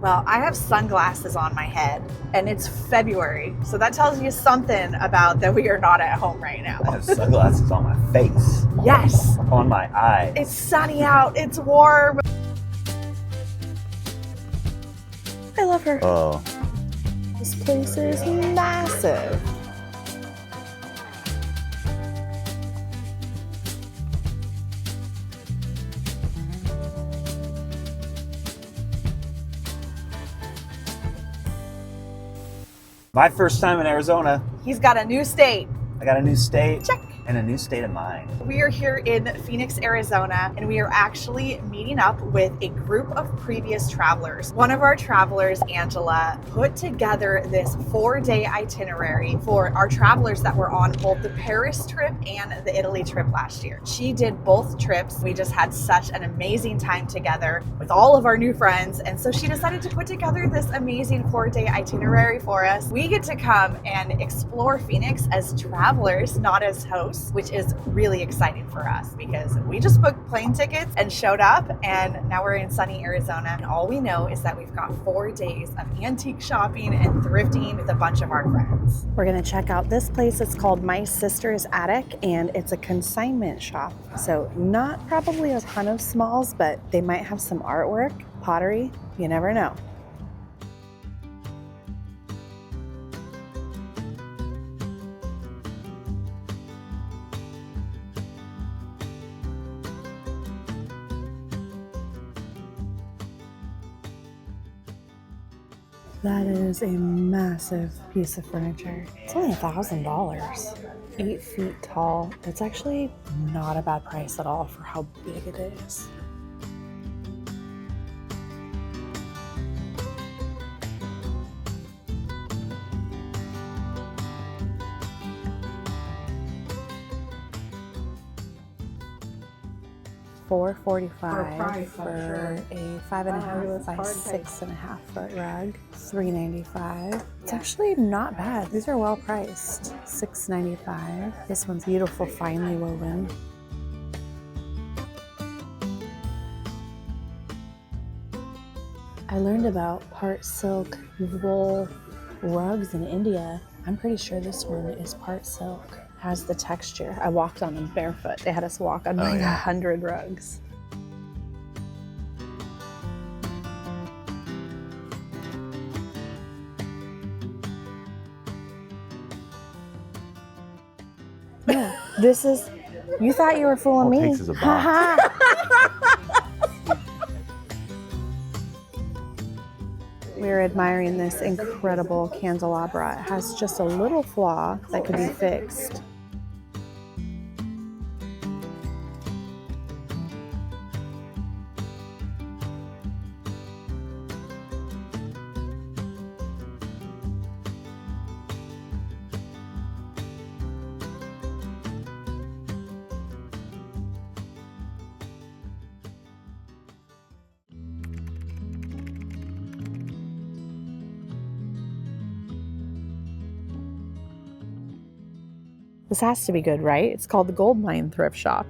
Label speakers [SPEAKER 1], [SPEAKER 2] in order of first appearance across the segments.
[SPEAKER 1] Well, I have sunglasses on my head and it's February. So that tells you something about that we are not at home right now.
[SPEAKER 2] I have sunglasses on my face.
[SPEAKER 1] Yes.
[SPEAKER 2] On my eyes.
[SPEAKER 1] It's sunny out. It's warm. I love her.
[SPEAKER 2] Oh.
[SPEAKER 1] This place is massive.
[SPEAKER 2] My first time in Arizona.
[SPEAKER 1] He's got a new state.
[SPEAKER 2] I got a new state.
[SPEAKER 1] Check.
[SPEAKER 2] And a new state of mind.
[SPEAKER 1] We are here in Phoenix, Arizona, and we are actually meeting up with a group of previous travelers. One of our travelers, Angela, put together this 4-day itinerary for our travelers that were on both the Paris trip and the Italy trip last year. She did both trips. We just had such an amazing time together with all of our new friends, and so she decided to put together this amazing 4-day itinerary for us. We get to come and explore Phoenix as travelers, not as hosts, which is really exciting for us because we just booked plane tickets and showed up, and now we're in sunny Arizona, and all we know is that we've got 4 days of antique shopping and thrifting with a bunch of our friends. We're gonna check out this place. It's called My Sister's Attic, and it's a consignment shop. So not probably a ton of smalls, but they might have some artwork, pottery, you never know. That is a massive piece of furniture. It's only $1,000. 8 feet tall. It's actually not a bad price at all for how big it is. $445 for a 5.5 by 6.5 foot rug. $395. It's actually not bad. These are well priced. $695. This one's beautiful, finely woven. I learned about part silk wool rugs in India. I'm pretty sure this one is part silk. Has the texture. I walked on them barefoot. They had us walk on like 100 rugs. Yeah, this is, you thought you were fooling me.
[SPEAKER 2] Takes is a box.
[SPEAKER 1] We're admiring this incredible candelabra. It has just a little flaw that could be fixed. This has to be good, right? It's called the Gold Mine Thrift Shop.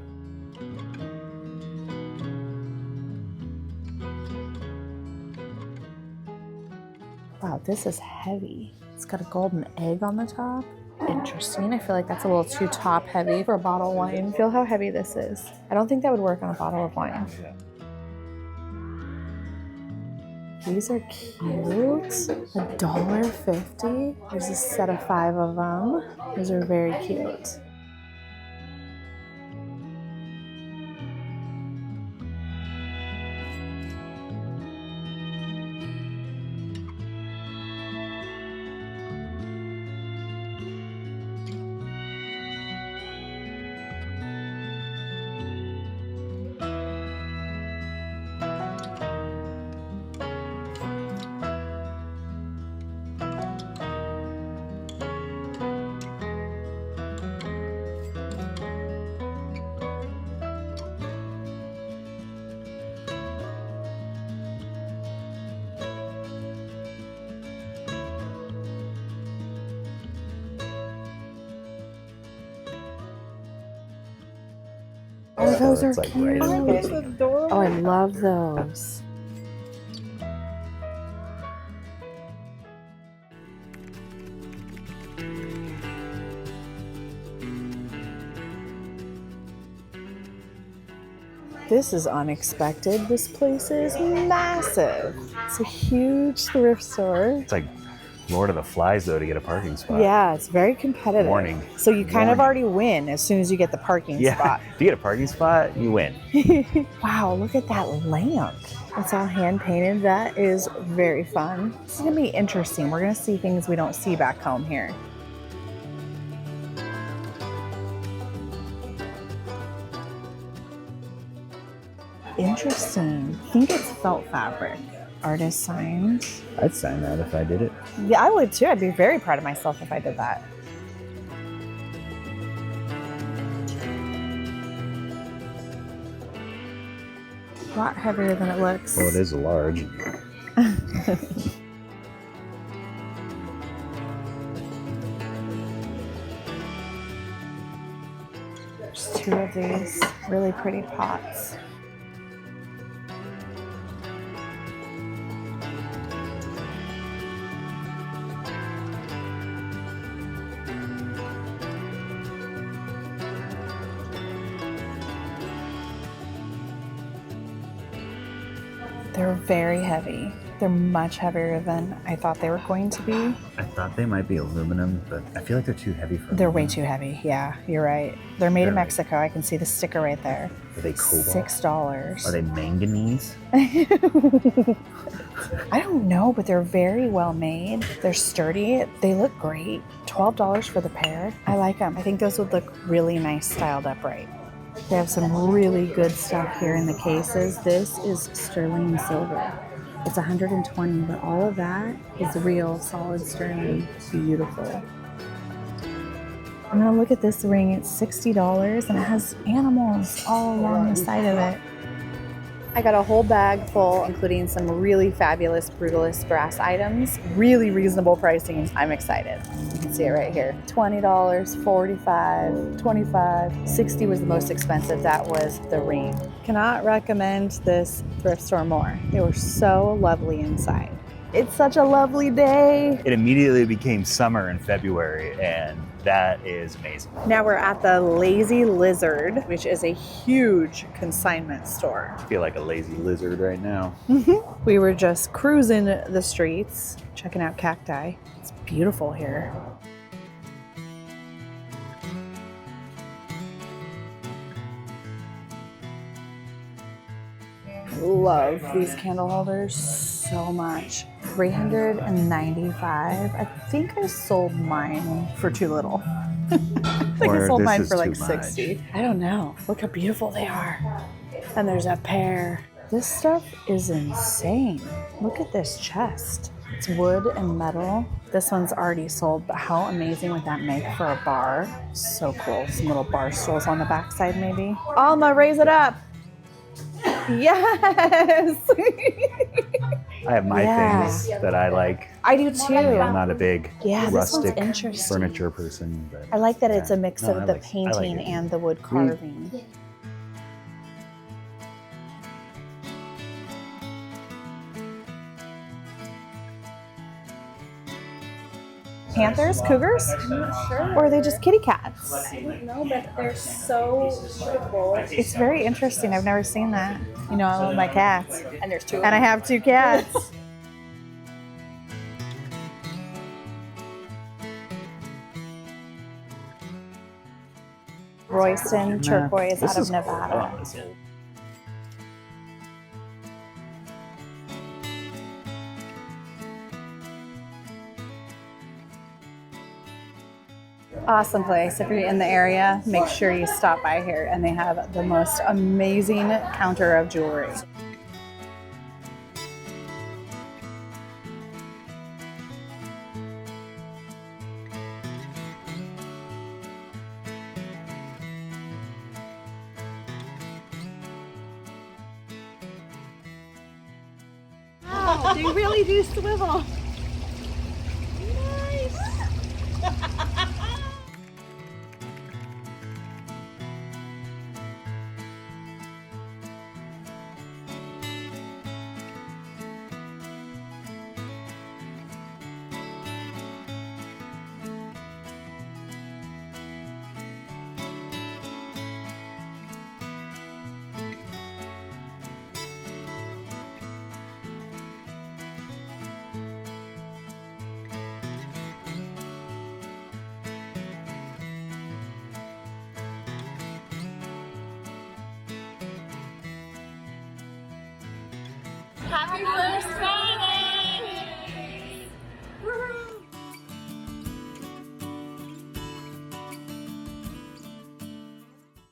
[SPEAKER 1] Wow, this is heavy. It's got a golden egg on the top. Interesting. I feel like that's a little too top heavy for a bottle of wine. Feel how heavy this is. I don't think that would work on a bottle of wine. These are cute. $1.50. There's a set of 5 of them. These are very cute. Oh, those are cute. Oh, I love those. This is unexpected. This place is massive. It's a huge thrift store.
[SPEAKER 2] It's like Lord of the Flies, though, to get a parking spot.
[SPEAKER 1] Yeah, it's very competitive.
[SPEAKER 2] Warning.
[SPEAKER 1] So you kind of
[SPEAKER 2] Warning.
[SPEAKER 1] already win as soon as you get the parking spot.
[SPEAKER 2] If you get a parking spot, you win.
[SPEAKER 1] Wow, look at that lamp. It's all hand painted. That is very fun. This is gonna be interesting. We're gonna see things we don't see back home here. Interesting. I think it's felt fabric. Artist signs.
[SPEAKER 2] I'd sign that if I did it.
[SPEAKER 1] Yeah, I would too. I'd be very proud of myself if I did that. A lot heavier than it looks.
[SPEAKER 2] Well, it is a large.
[SPEAKER 1] There's two of these really pretty pots. They're very heavy. They're much heavier than I thought they were going to be.
[SPEAKER 2] I thought they might be aluminum, but I feel like they're too heavy for
[SPEAKER 1] They're way
[SPEAKER 2] aluminum.
[SPEAKER 1] too heavy. Yeah, you're right. They're made in
[SPEAKER 2] They're
[SPEAKER 1] Mexico. I can see the sticker right there.
[SPEAKER 2] Are they cobalt?
[SPEAKER 1] $6.
[SPEAKER 2] Are they manganese?
[SPEAKER 1] I don't know, but they're very well made. They're sturdy. They look great. $12 for the pair. I like them. I think those would look really nice styled upright. They have some really good stuff here in the cases. This is sterling silver. It's 120, but all of that is real solid sterling. Beautiful. I'm gonna look at this ring. It's $60 and it has animals all along the side of it. I got a whole bag full, including some really fabulous Brutalist brass items. Really reasonable pricing. I'm excited. You can see it right here. $20, $45, $25, $60 was the most expensive. That was the ring. Cannot recommend this thrift store more. They were so lovely inside. It's such a lovely day.
[SPEAKER 2] It immediately became summer in February, and that is amazing.
[SPEAKER 1] Now we're at the Lazy Lizard, which is a huge consignment store.
[SPEAKER 2] I feel like a lazy lizard right now.
[SPEAKER 1] We were just cruising the streets, checking out cacti. It's beautiful here. Love these candle holders so much. $395. I think I sold mine for too little. I think I sold mine for like $60. I don't know. Look how beautiful they are. And there's a pair. This stuff is insane. Look at this chest. It's wood and metal. This one's already sold, but how amazing would that make for a bar? So cool. Some little bar stools on the backside maybe. Alma, raise it up. Yes.
[SPEAKER 2] I have my things that I like.
[SPEAKER 1] I do too.
[SPEAKER 2] I'm not a big
[SPEAKER 1] Yeah, this one's
[SPEAKER 2] rustic
[SPEAKER 1] interesting.
[SPEAKER 2] furniture person. But
[SPEAKER 1] I like that it's a
[SPEAKER 2] yeah.
[SPEAKER 1] mix
[SPEAKER 2] No,
[SPEAKER 1] of
[SPEAKER 2] I
[SPEAKER 1] the
[SPEAKER 2] like it. I
[SPEAKER 1] painting
[SPEAKER 2] like it.
[SPEAKER 1] and the wood carving. Panthers, cougars?
[SPEAKER 3] I'm not sure.
[SPEAKER 1] Or are they just kitty cats?
[SPEAKER 3] I don't know, but they're so beautiful.
[SPEAKER 1] It's very interesting. I've never seen that. You know, I love my cats.
[SPEAKER 3] And there's two.
[SPEAKER 1] And I have two cats. Royston turquoise
[SPEAKER 2] This
[SPEAKER 1] out of
[SPEAKER 2] is
[SPEAKER 1] Nevada.
[SPEAKER 2] cool. This old.
[SPEAKER 1] Awesome place. If you're in the area, make sure you stop by here. And they have the most amazing counter of jewelry. Wow, they really do swivel.
[SPEAKER 3] Happy first Friday!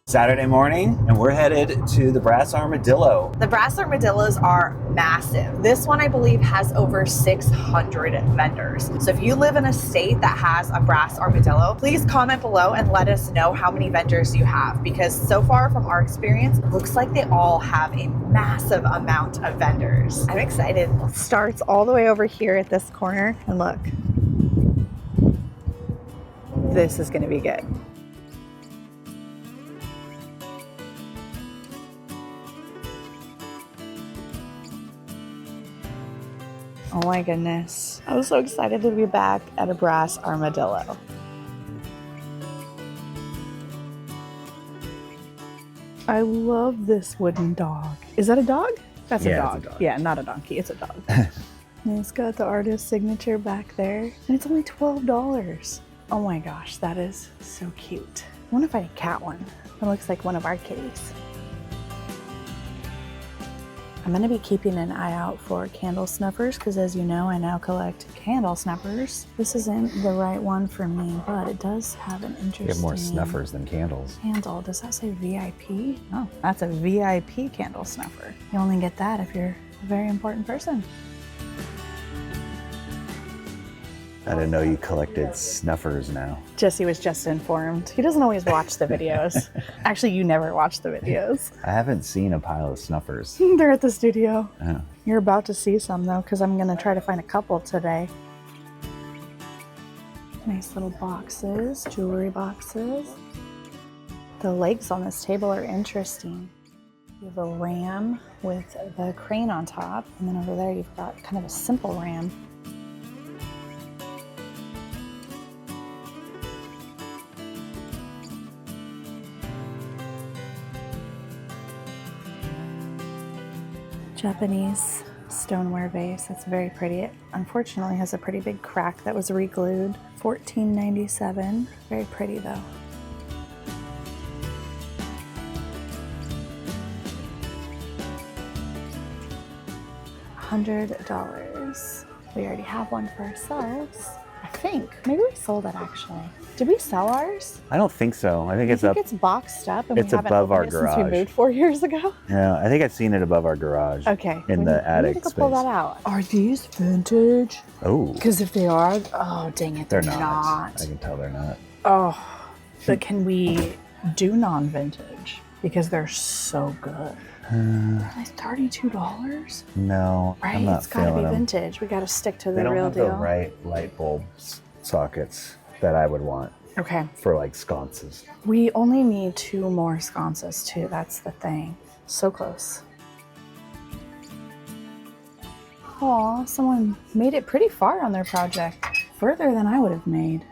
[SPEAKER 2] Saturday morning, and we're headed to the Brass Armadillo.
[SPEAKER 1] The Brass Armadillos are massive. This one, I believe, has over 600 vendors. So if you live in a state that has a Brass Armadillo, please comment below and let us know how many vendors you have, because so far from our experience, it looks like they all have a massive amount of vendors. I'm excited. It starts all the way over here at this corner, and look. This is gonna be good. Oh my goodness. I was so excited to be back at a Brass Armadillo. I love this wooden dog. Is that a dog? That's a dog.
[SPEAKER 2] It's a dog.
[SPEAKER 1] Yeah, not a donkey, it's a dog. And it's got the artist's signature back there. And it's only $12. Oh my gosh, that is so cute. I wonder if I had a cat one. It looks like one of our kitties. I'm going to be keeping an eye out for candle snuffers because, as you know, I now collect candle snuffers. This isn't the right one for me, but it does have an interesting...
[SPEAKER 2] You have more snuffers than candles.
[SPEAKER 1] Handle. Does that say VIP? Oh, that's a VIP candle snuffer. You only get that if you're a very important person.
[SPEAKER 2] I didn't know you collected snuffers now.
[SPEAKER 1] Jesse was just informed. He doesn't always watch the videos. Actually, you never watch the videos.
[SPEAKER 2] I haven't seen a pile of snuffers.
[SPEAKER 1] They're at the studio.
[SPEAKER 2] Oh.
[SPEAKER 1] You're about to see some though, because I'm going to try to find a couple today. Nice little boxes, jewelry boxes. The legs on this table are interesting. You have a ram with the crane on top, and then over there you've got kind of a simple ram. Japanese stoneware vase. That's very pretty. It unfortunately has a pretty big crack that was re-glued. $14.97. Very pretty though. $100. We already have one for ourselves. I think. Maybe we sold it actually. Did we sell ours?
[SPEAKER 2] I don't think so. I think it's up.
[SPEAKER 1] It's boxed up and
[SPEAKER 2] it's
[SPEAKER 1] we haven't
[SPEAKER 2] above our
[SPEAKER 1] opened it since
[SPEAKER 2] garage.
[SPEAKER 1] we moved 4 years ago.
[SPEAKER 2] Yeah, I think I've seen it above our garage.
[SPEAKER 1] Okay.
[SPEAKER 2] In the attic
[SPEAKER 1] we need to
[SPEAKER 2] space.
[SPEAKER 1] pull that out. Are these vintage?
[SPEAKER 2] Oh.
[SPEAKER 1] Because if they are, oh dang it,
[SPEAKER 2] They're not. I can tell they're not.
[SPEAKER 1] Oh, but can we do non-vintage? Because they're so good. They're like $32?
[SPEAKER 2] No,
[SPEAKER 1] Right?
[SPEAKER 2] I'm not
[SPEAKER 1] It's gotta be
[SPEAKER 2] feeling them.
[SPEAKER 1] vintage. We gotta stick to
[SPEAKER 2] They
[SPEAKER 1] the
[SPEAKER 2] don't
[SPEAKER 1] real
[SPEAKER 2] have
[SPEAKER 1] deal.
[SPEAKER 2] the right light bulb sockets that I would want
[SPEAKER 1] Okay.
[SPEAKER 2] for like sconces.
[SPEAKER 1] We only need 2 more sconces too. That's the thing. So close. Aw, someone made it pretty far on their project. Further than I would have made.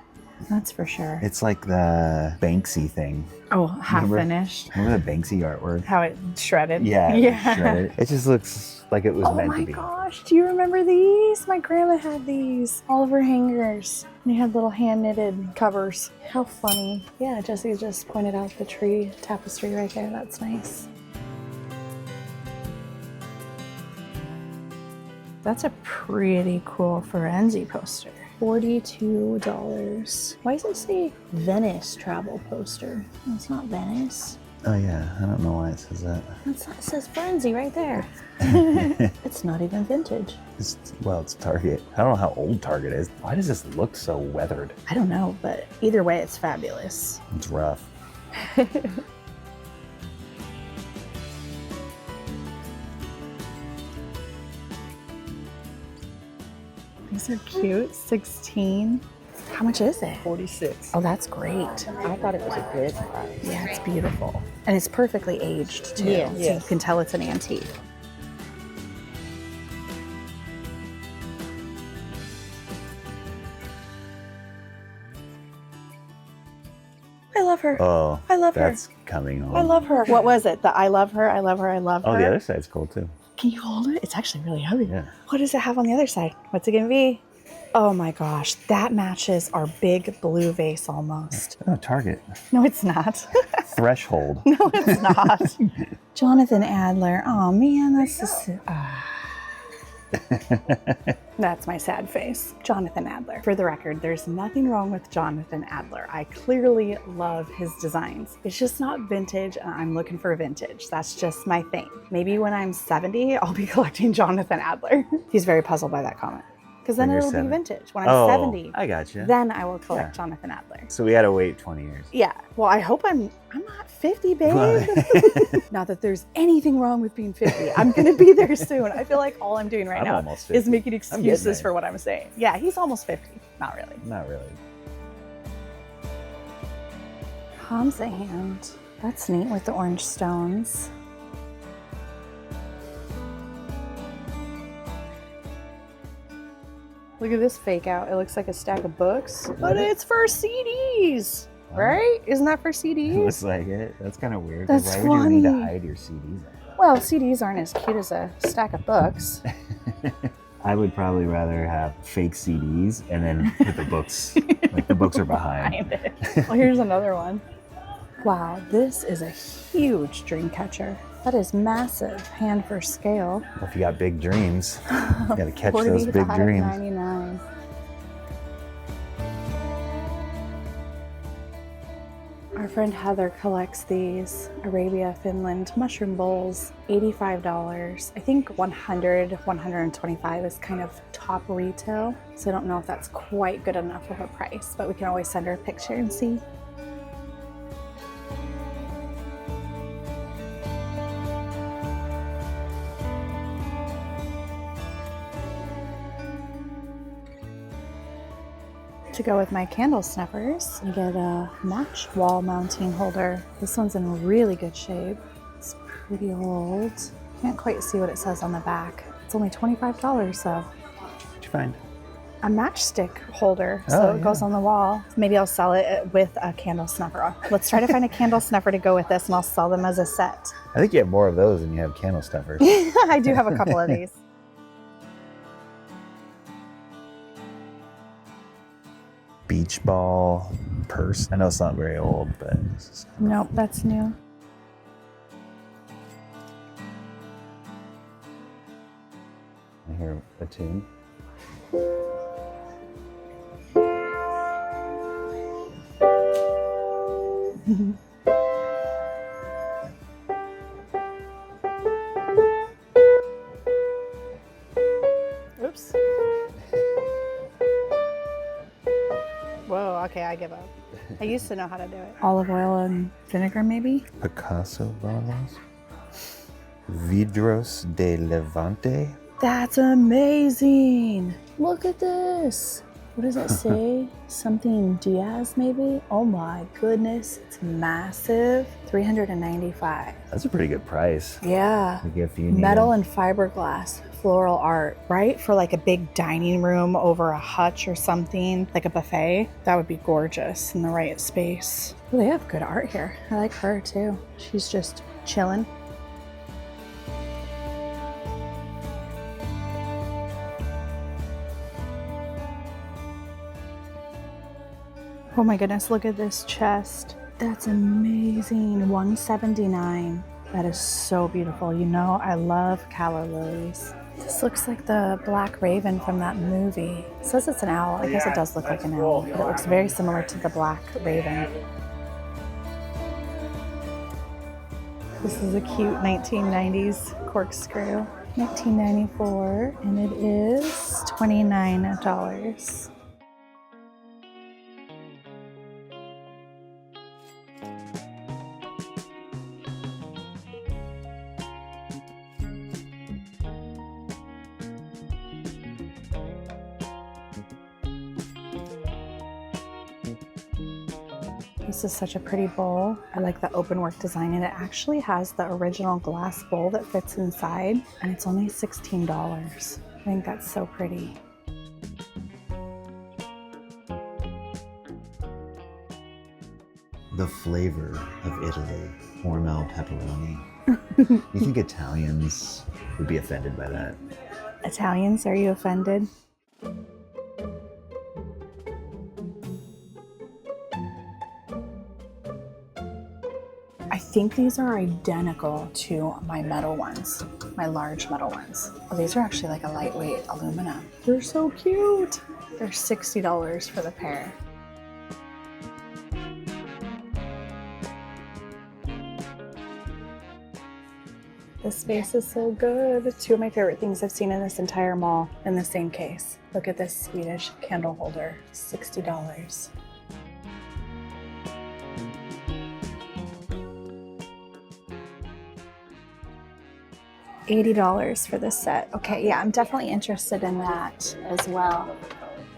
[SPEAKER 1] That's for sure.
[SPEAKER 2] It's like the Banksy thing.
[SPEAKER 1] Oh, half
[SPEAKER 2] Remember-
[SPEAKER 1] finished.
[SPEAKER 2] Remember the Banksy artwork?
[SPEAKER 1] How it shredded.
[SPEAKER 2] Yeah. It was
[SPEAKER 1] Yeah.
[SPEAKER 2] shredded. It just looks like it was
[SPEAKER 1] Oh
[SPEAKER 2] meant
[SPEAKER 1] my
[SPEAKER 2] to be.
[SPEAKER 1] gosh, do you remember these? My grandma had these. All of her hangers. And they had little hand knitted covers. How funny. Yeah, Jesse just pointed out the tree tapestry right there. That's nice. That's a pretty cool Ferenzi poster. $42. Why does it say Venice travel poster? It's not Venice.
[SPEAKER 2] Oh yeah, I don't know why it says that.
[SPEAKER 1] It says Ferenzi right there. It's not even vintage.
[SPEAKER 2] It's Target. I don't know how old Target is. Why does this look so weathered?
[SPEAKER 1] I don't know, but either way, it's fabulous.
[SPEAKER 2] It's rough.
[SPEAKER 1] These are cute. 16. How much is it?
[SPEAKER 4] 46.
[SPEAKER 1] Oh, that's great.
[SPEAKER 4] I thought it was a good price.
[SPEAKER 1] Yeah, it's beautiful. And it's perfectly aged too.
[SPEAKER 4] Yeah,
[SPEAKER 1] So
[SPEAKER 4] yes.
[SPEAKER 1] you can tell it's an antique. I love her.
[SPEAKER 2] Oh,
[SPEAKER 1] I love her.
[SPEAKER 2] that's coming on.
[SPEAKER 1] I love her. What was it? The I love her, I love her, I love her.
[SPEAKER 2] Oh, the other side's cool too.
[SPEAKER 1] Can you hold it? It's actually really heavy.
[SPEAKER 2] Yeah.
[SPEAKER 1] What does it have on the other side? What's it gonna be? Oh my gosh, that matches our big blue vase almost.
[SPEAKER 2] Oh, Target.
[SPEAKER 1] No, it's not.
[SPEAKER 2] Threshold.
[SPEAKER 1] No, it's not. Jonathan Adler. Oh man, that's just. That's my sad face. Jonathan Adler. For the record, there's nothing wrong with Jonathan Adler. I clearly love his designs. It's just not vintage, and I'm looking for vintage. That's just my thing. Maybe when I'm 70, I'll be collecting Jonathan Adler. He's very puzzled by that comment. Because then it'll be vintage. When I'm 70,
[SPEAKER 2] I gotcha.
[SPEAKER 1] then I will collect Jonathan Adler.
[SPEAKER 2] So we had to wait 20 years.
[SPEAKER 1] Yeah. Well, I hope I'm not 50, babe. Not that there's anything wrong with being 50. I'm going to be there soon. I feel like all I'm doing right now is making excuses for what I'm saying. Yeah, he's almost 50. Not really.
[SPEAKER 2] Not really.
[SPEAKER 1] Palms a hand. That's neat with the orange stones. Look at this fake out. It looks like a stack of books, but it's for CDs, right? Isn't that for CDs?
[SPEAKER 2] It looks like it. That's kind of weird.
[SPEAKER 1] That's
[SPEAKER 2] Why would you need
[SPEAKER 1] funny.
[SPEAKER 2] to hide your CDs?
[SPEAKER 1] Well, CDs aren't as cute as a stack of books.
[SPEAKER 2] I would probably rather have fake CDs and then put the books, like the books are behind.
[SPEAKER 1] Well, here's another one. Wow, this is a huge dream catcher. That is massive, hand for scale.
[SPEAKER 2] If you got big dreams, you gotta catch those big dreams.
[SPEAKER 1] $45.99. Our friend Heather collects these Arabia, Finland mushroom bowls, $85. I think $100, $125 is kind of top retail. So I don't know if that's quite good enough of a price, but we can always send her a picture and see. To go with my candle snuffers, I get a match wall mounting holder. This one's in really good shape. It's pretty old. Can't quite see what it says on the back. It's only $25 though.
[SPEAKER 2] What'd you find?
[SPEAKER 1] A matchstick holder, so it goes on the wall. Maybe I'll sell it with a candle snuffer. Let's try to find a candle snuffer to go with this, and I'll sell them as a set.
[SPEAKER 2] I think you have more of those than you have candle stuffers.
[SPEAKER 1] I do have a couple of these.
[SPEAKER 2] Beach ball purse. I know it's not very old, but
[SPEAKER 1] Nope, that's new.
[SPEAKER 2] I hear a tune.
[SPEAKER 1] Oops. Whoa, okay, I give up. I used to know how to do it. Olive oil and vinegar, maybe?
[SPEAKER 2] Picasso bottles. Vidros de Levante.
[SPEAKER 1] That's amazing. Look at this. What does it say? Something Diaz, maybe? Oh my goodness, it's massive. $395.
[SPEAKER 2] That's a pretty good price.
[SPEAKER 1] Yeah.
[SPEAKER 2] Like if you need
[SPEAKER 1] Metal and fiberglass floral art, right? For like a big dining room over a hutch or something, like a buffet. That would be gorgeous in the right space. Oh, they have good art here. I like her too. She's just chilling. Oh my goodness, look at this chest. That's amazing. $179. That is so beautiful. You know, I love calla lilies. This looks like the black raven from that movie. It says it's an owl. I guess it does look like an owl, but it looks very similar to the black raven. This is a cute 1990s corkscrew. 1994, and it is $29. This is such a pretty bowl. I like the open work design, and it actually has the original glass bowl that fits inside, and it's only $16. I think that's so pretty.
[SPEAKER 2] the flavor of Italy. Hormel pepperoni. You think Italians would be offended by that?
[SPEAKER 1] Italians, are you offended? I think these are identical to my metal ones. my large metal ones. Oh, these are actually like a lightweight aluminum. They're so cute. They're $60 for the pair. This space is so good. Two of my favorite things I've seen in this entire mall in the same case. Look at this Swedish candle holder, $60. $80 for this set. Okay, yeah, I'm definitely interested in that as well.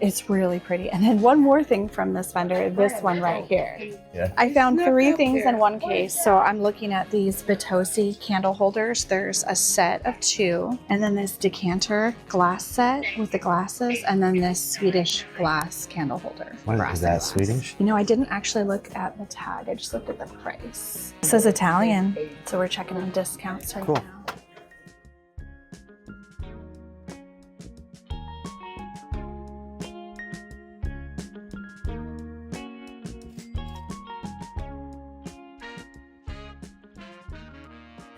[SPEAKER 1] It's really pretty. And then one more thing from this vendor, this one right here.
[SPEAKER 2] Yeah.
[SPEAKER 1] I found 3 things in one case. So I'm looking at these Batosi candle holders. There's a set of 2, and then this decanter glass set with the glasses, and then this Swedish glass candle holder.
[SPEAKER 2] What is that, Swedish?
[SPEAKER 1] You know, I didn't actually look at the tag. I just looked at the price. It says Italian, so we're checking on discounts right
[SPEAKER 2] Cool.
[SPEAKER 1] now.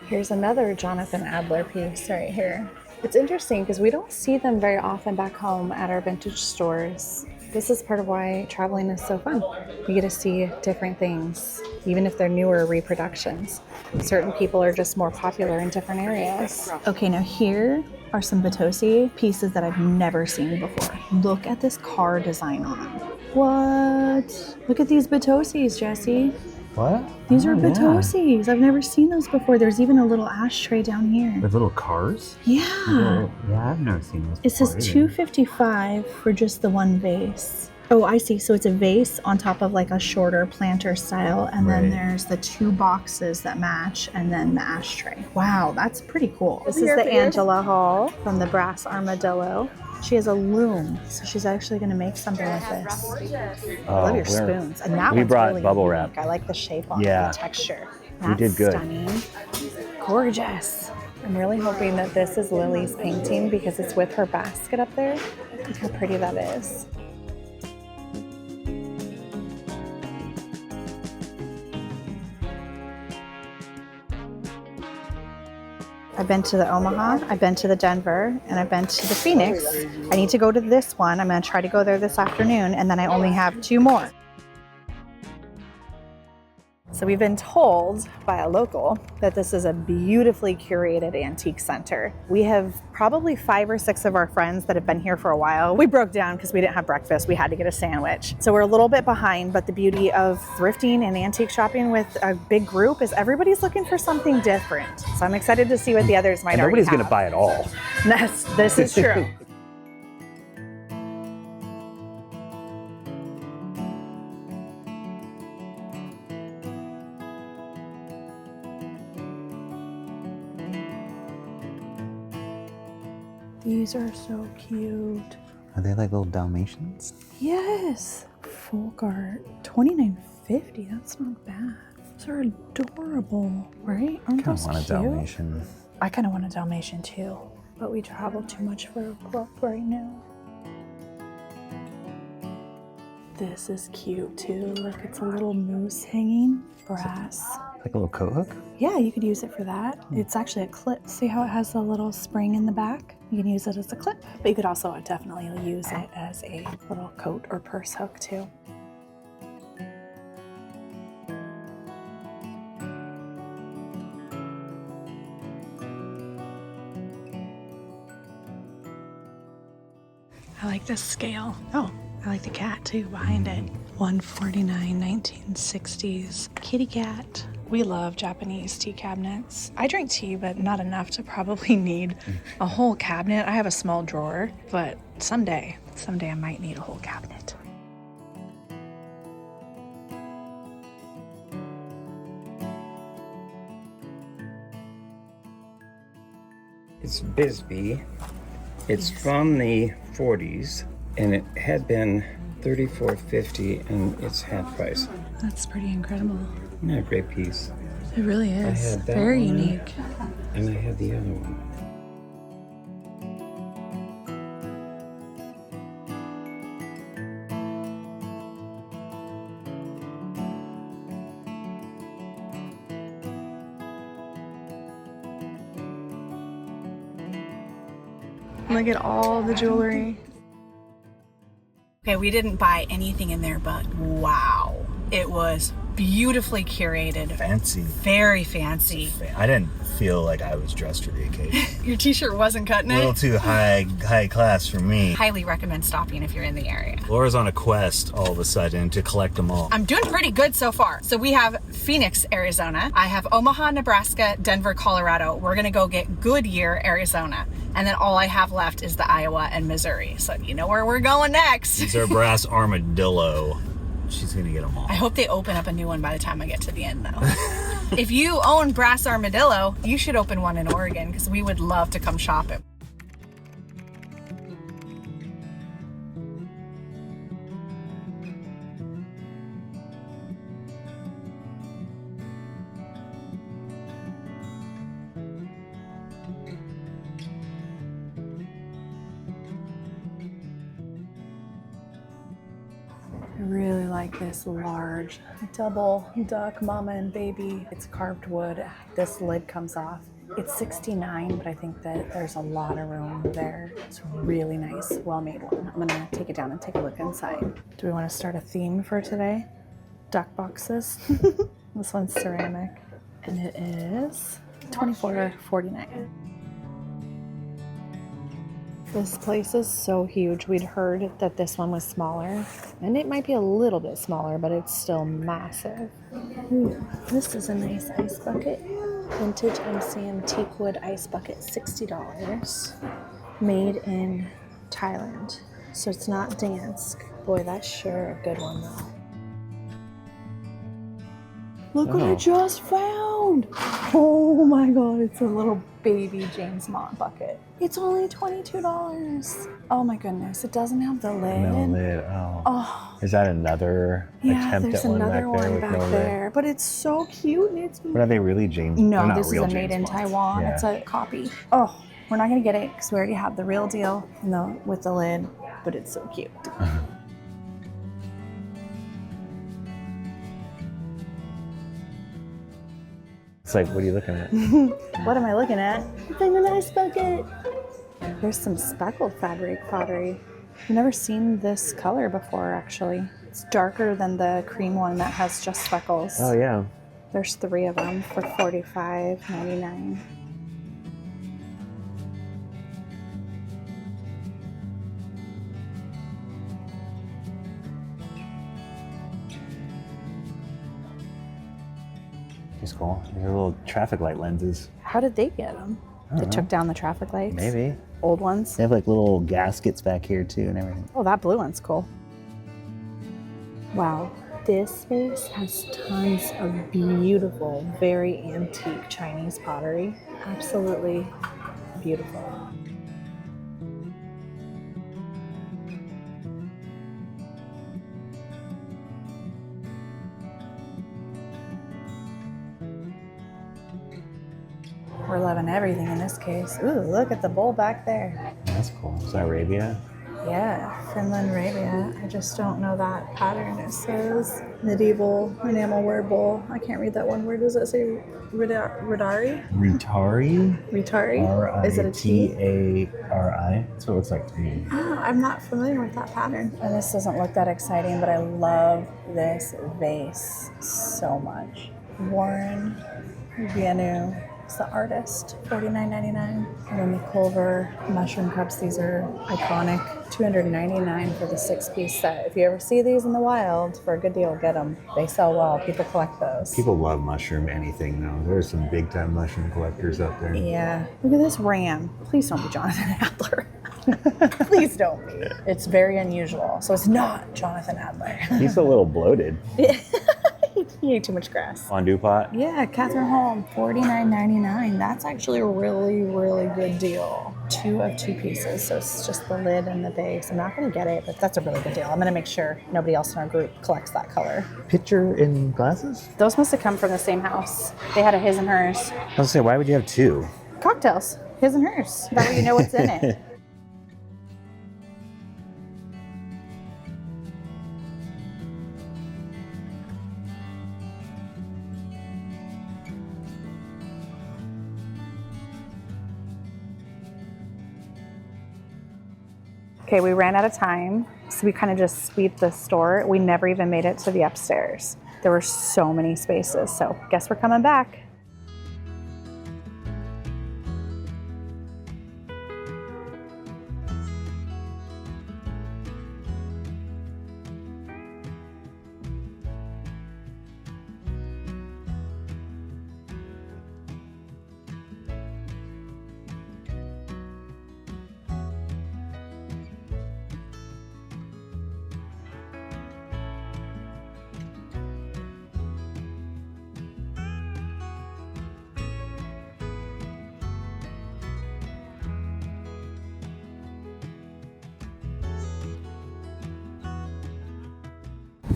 [SPEAKER 1] Here's another Jonathan Adler piece right here. It's interesting because we don't see them very often back home at our vintage stores. This is part of why traveling is so fun. You get to see different things, even if they're newer reproductions. Certain people are just more popular in different areas. Okay, now here are some Batosi pieces that I've never seen before. Look at this car design on them. What? Look at these Batosis, Jesse.
[SPEAKER 2] What?
[SPEAKER 1] These are Batosis. I've never seen those before. There's even a little ashtray down here.
[SPEAKER 2] With little cars?
[SPEAKER 1] Yeah.
[SPEAKER 2] Yeah, I've never seen those
[SPEAKER 1] It says $255 for just the one vase. Oh, I see. So it's a vase on top of like a shorter planter style, and then there's the 2 boxes that match, and then the ashtray. Wow, that's pretty cool. This is the Angela haul from the brass Armadillo. She has a loom, so she's actually going to make something with this. I love your spoons. And that
[SPEAKER 2] we
[SPEAKER 1] one's
[SPEAKER 2] brought
[SPEAKER 1] really
[SPEAKER 2] bubble
[SPEAKER 1] unique.
[SPEAKER 2] wrap.
[SPEAKER 1] I like the shape on it, the texture. That's
[SPEAKER 2] we did good.
[SPEAKER 1] Stunning. Gorgeous. I'm really hoping that this is Lily's painting because it's with her basket up there. Look how pretty that is. I've been to the Omaha, I've been to the Denver, and I've been to the Phoenix. I need to go to this one. I'm going to try to go there this afternoon, and then I only have 2 more. So we've been told by a local that this is a beautifully curated antique center. We have probably 5 or 6 of our friends that have been here for a while. We broke down because we didn't have breakfast. We had to get a sandwich. So we're a little bit behind, but the beauty of thrifting and antique shopping with a big group is everybody's looking for something different. So I'm excited to see what the others might already have.
[SPEAKER 2] Nobody's going to buy it all.
[SPEAKER 1] This is true. These are so cute.
[SPEAKER 2] Are they like little Dalmatians?
[SPEAKER 1] Yes. Folk art. $29.50. That's not bad. Those are adorable, right? Aren't
[SPEAKER 2] I kind
[SPEAKER 1] those
[SPEAKER 2] of want a
[SPEAKER 1] cute?
[SPEAKER 2] Dalmatian.
[SPEAKER 1] I kind of want a Dalmatian too, but we travel too much for a quilt right now. This is cute too. Look, it's a little moose hanging, brass.
[SPEAKER 2] Like a little coat hook?
[SPEAKER 1] Yeah, you could use it for that. It's actually a clip. See how it has a little spring in the back? You can use it as a clip, but you could also definitely use it as a little coat or purse hook too. I like this scale. Oh, I like the cat too behind it. $149, 1960s. Kitty cat. We love Japanese tea cabinets. I drink tea, but not enough to probably need a whole cabinet. I have a small drawer, but someday I might need a whole cabinet.
[SPEAKER 5] It's Bisbee. It's from the 40s, and it had been $34.50, and it's half price.
[SPEAKER 1] That's pretty incredible.
[SPEAKER 5] Yeah, great piece.
[SPEAKER 1] It really is.
[SPEAKER 5] had that
[SPEAKER 1] Very
[SPEAKER 5] one.
[SPEAKER 1] unique.
[SPEAKER 5] And I had the other one.
[SPEAKER 1] Look at all the jewelry. Okay, we didn't buy anything in there, but wow. It was beautifully curated.
[SPEAKER 2] Fancy.
[SPEAKER 1] Very fancy.
[SPEAKER 2] I didn't feel like I was dressed for the occasion.
[SPEAKER 1] Your t-shirt wasn't cutting it?
[SPEAKER 2] A little too high class for me.
[SPEAKER 1] Highly recommend stopping if you're in the area.
[SPEAKER 2] Laura's on a quest all of a sudden to collect them all.
[SPEAKER 1] I'm doing pretty good so far. So we have Phoenix, Arizona. I have Omaha, Nebraska, Denver, Colorado. We're gonna go get Goodyear, Arizona. And then all I have left is the Iowa and Missouri. So you know where we're going next.
[SPEAKER 2] These are brass Armadillo. She's gonna get them all.
[SPEAKER 1] I hope they open up a new one by the time I get to the end though. If you own brass Armadillo, you should open one in Oregon because we would love to come shop it. I really like this large double duck mama and baby. It's carved wood. This lid comes off. It's $69, but I think that there's a lot of room there. It's really nice, well-made one. I'm gonna take it down and take a look inside. Do we want to start a theme for today? Duck boxes. This one's ceramic, and it is $24.49. This place is so huge. We'd heard that this one was smaller, and it might be a little bit smaller, but it's still massive. Ooh, this is a nice ice bucket. Vintage MCM teakwood ice bucket, $60. Made in Thailand, so it's not Dansk. Boy, that's sure a good one though. Look what I just found! Oh my god, it's a little baby James Mott bucket. It's only $22. Oh my goodness, it doesn't have the lid.
[SPEAKER 2] No lid.
[SPEAKER 1] Oh.
[SPEAKER 2] Is that another attempt
[SPEAKER 1] there's
[SPEAKER 2] at one
[SPEAKER 1] another
[SPEAKER 2] back there
[SPEAKER 1] one
[SPEAKER 2] with
[SPEAKER 1] back
[SPEAKER 2] no
[SPEAKER 1] there.
[SPEAKER 2] lid?
[SPEAKER 1] But it's so cute and it's
[SPEAKER 2] But are they really James?
[SPEAKER 1] No,
[SPEAKER 2] They're not
[SPEAKER 1] this is
[SPEAKER 2] real
[SPEAKER 1] a made
[SPEAKER 2] James
[SPEAKER 1] in
[SPEAKER 2] Bonds.
[SPEAKER 1] Taiwan.
[SPEAKER 2] Yeah.
[SPEAKER 1] It's a copy. Oh, we're not gonna get it because we already have the real deal with the lid, but it's so cute.
[SPEAKER 2] It's like, what are you looking at?
[SPEAKER 1] What am I looking at? It's in an ice bucket. There's some speckled fabric pottery. I've never seen this color before, actually. It's darker than the cream one that has just speckles.
[SPEAKER 2] Oh, yeah.
[SPEAKER 1] There's 3 of them for $45.99.
[SPEAKER 2] It's cool. They're little traffic light lenses.
[SPEAKER 1] How did they get them? They took down the traffic lights?
[SPEAKER 2] Maybe.
[SPEAKER 1] Old ones?
[SPEAKER 2] They have like little gaskets back here too and everything.
[SPEAKER 1] Oh, that blue one's cool. Wow. This space has tons of beautiful, very antique Chinese pottery. Absolutely beautiful. We're loving everything in this case. Ooh, look at the bowl back there.
[SPEAKER 2] That's cool. Is that Arabia?
[SPEAKER 1] Yeah, Finland Arabia. I just don't know that pattern. It says medieval enamelware bowl. I can't read that one word. Does it say Ritari?
[SPEAKER 2] Ritari?
[SPEAKER 1] Ritari? Is it a T?
[SPEAKER 2] Ritari. That's what it looks like to me.
[SPEAKER 1] Oh, I'm not familiar with that pattern. And this doesn't look that exciting, but I love this vase so much. Warren Vianu. The artist, $49.99. And then the Culver mushroom cups, these are iconic. $299 for the 6-piece set. If you ever see these in the wild, for a good deal, get them. They sell well. People collect those.
[SPEAKER 2] People love mushroom anything though. There's some big time mushroom collectors out there.
[SPEAKER 1] Yeah. Look at this ram. Please don't be Jonathan Adler. Please don't be. It's very unusual. So it's not Jonathan Adler.
[SPEAKER 2] He's a little bloated.
[SPEAKER 1] He ate too much grass.
[SPEAKER 2] Fondue pot?
[SPEAKER 1] Yeah, Catherine Holm, $49.99. That's actually a really, really good deal. 2 of 2 pieces, so it's just the lid and the base. I'm not going to get it, but that's a really good deal. I'm going to make sure nobody else in our group collects that color.
[SPEAKER 2] Pitcher in glasses?
[SPEAKER 1] Those must have come from the same house. They had a his and hers.
[SPEAKER 2] I was gonna say, why would you have 2?
[SPEAKER 1] Cocktails, his and hers. That way you know what's in it. Okay, we ran out of time, so we kind of just sweeped the store. We never even made it to the upstairs. There were so many spaces, so guess we're coming back.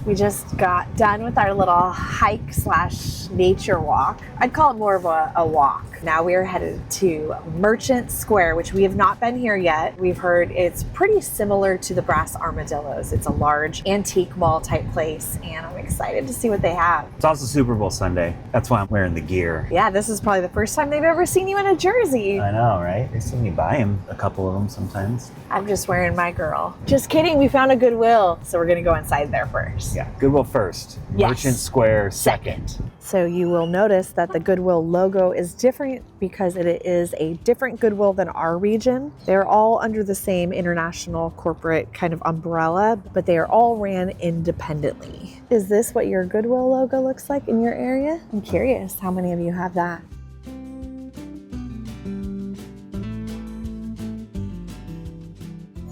[SPEAKER 1] We just got done with our little hike / nature walk. I'd call it more of a walk. Now we are headed to Merchant Square, which we have not been here yet. We've heard it's pretty similar to the Brass Armadillos. It's a large antique mall type place, and I'm excited to see what they have.
[SPEAKER 2] It's also Super Bowl Sunday. That's why I'm wearing the gear.
[SPEAKER 1] Yeah, this is probably the first time they've ever seen you in a jersey.
[SPEAKER 2] I know, right? They see me buy them, a couple of them sometimes.
[SPEAKER 1] I'm just wearing my girl. Just kidding, we found a Goodwill, so we're gonna go inside there first.
[SPEAKER 2] Yeah, Goodwill first.
[SPEAKER 1] Yes.
[SPEAKER 2] Merchant Square second.
[SPEAKER 1] So you will notice that the Goodwill logo is different because it is a different Goodwill than our region. They're all under the same international corporate kind of umbrella, but they are all ran independently. Is this what your Goodwill logo looks like in your area? I'm curious how many of you have that.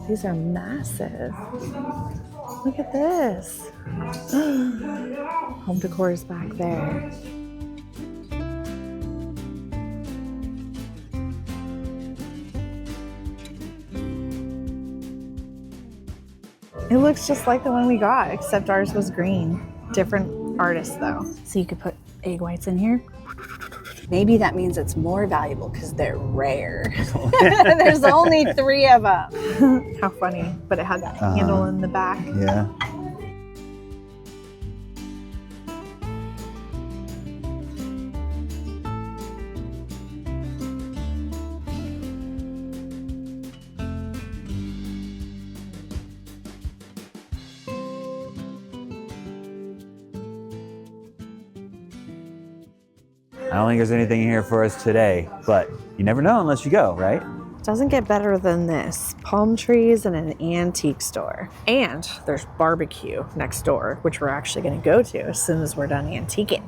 [SPEAKER 1] These are massive. Look at this. Home decor is back there. It looks just like the one we got, except ours was green. Different artist though. So you could put egg whites in here. Maybe that means it's more valuable because they're rare. There's only 3 of them. How funny. But it had that handle in the back.
[SPEAKER 2] Yeah. I don't think there's anything here for us today, but you never know unless you go, right?
[SPEAKER 1] Doesn't get better than this. Palm trees and an antique store. And there's barbecue next door, which we're actually gonna go to as soon as we're done antiquing.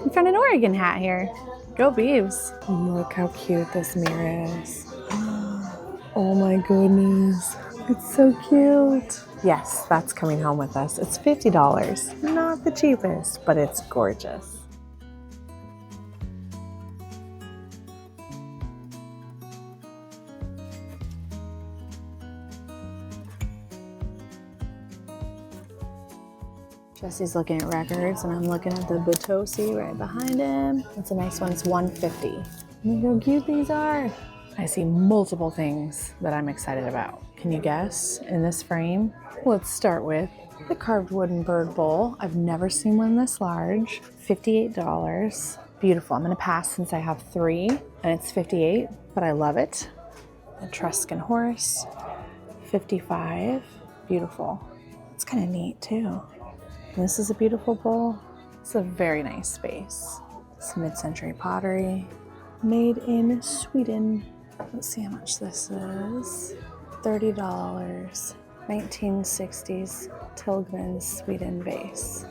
[SPEAKER 1] We found an Oregon hat here. Go Beavs. Look how cute this mirror is. Oh my goodness. It's so cute. Yes, that's coming home with us. It's $50. Not the cheapest, but it's gorgeous. Jesse's looking at records and I'm looking at the Batosi right behind him. It's a nice one, it's $150. Look how cute these are. I see multiple things that I'm excited about. Can you guess in this frame? Let's start with the carved wooden bird bowl. I've never seen one this large. $58. Beautiful. I'm gonna pass since I have 3 and it's $58, but I love it. The Etruscan horse, $55. Beautiful. It's kind of neat too. This is a beautiful bowl. It's a very nice space. It's mid-century pottery, made in Sweden. Let's see how much this is. $30. 1960s Tillgren Sweden vase.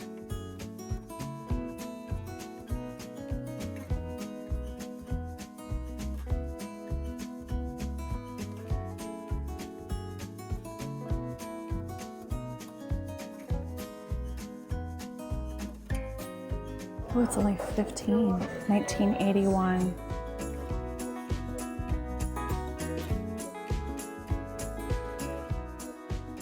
[SPEAKER 1] Oh, it's only $15. 1981.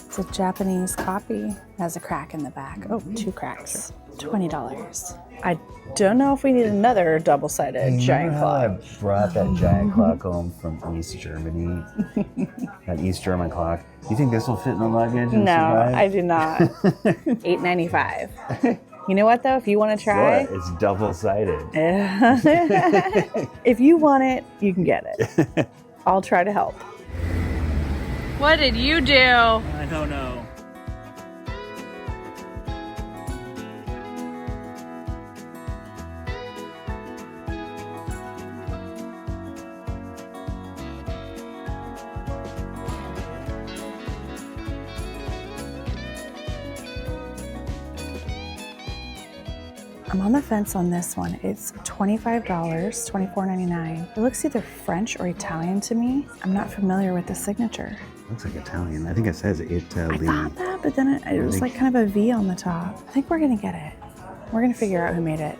[SPEAKER 1] It's a Japanese copy. It has a crack in the back. Oh, 2 cracks. $20. I don't know if we need another double-sided giant
[SPEAKER 2] I
[SPEAKER 1] clock.
[SPEAKER 2] brought that giant clock home from East Germany. That East German clock. You think this will fit in the luggage? And
[SPEAKER 1] No,
[SPEAKER 2] survive?
[SPEAKER 1] I do not. $8.95. You know what though? If you want to try,
[SPEAKER 2] What? It's double-sided.
[SPEAKER 1] if you want it, you can get it. I'll try to help. What did you do?
[SPEAKER 2] I don't know.
[SPEAKER 1] I'm on the fence on this one. It's $25, $24.99. It looks either French or Italian to me. I'm not familiar with the signature.
[SPEAKER 2] Looks like Italian. I think it says Italy.
[SPEAKER 1] I thought that, but then it was like kind of a V on the top. I think we're gonna get it. We're gonna figure out who made it.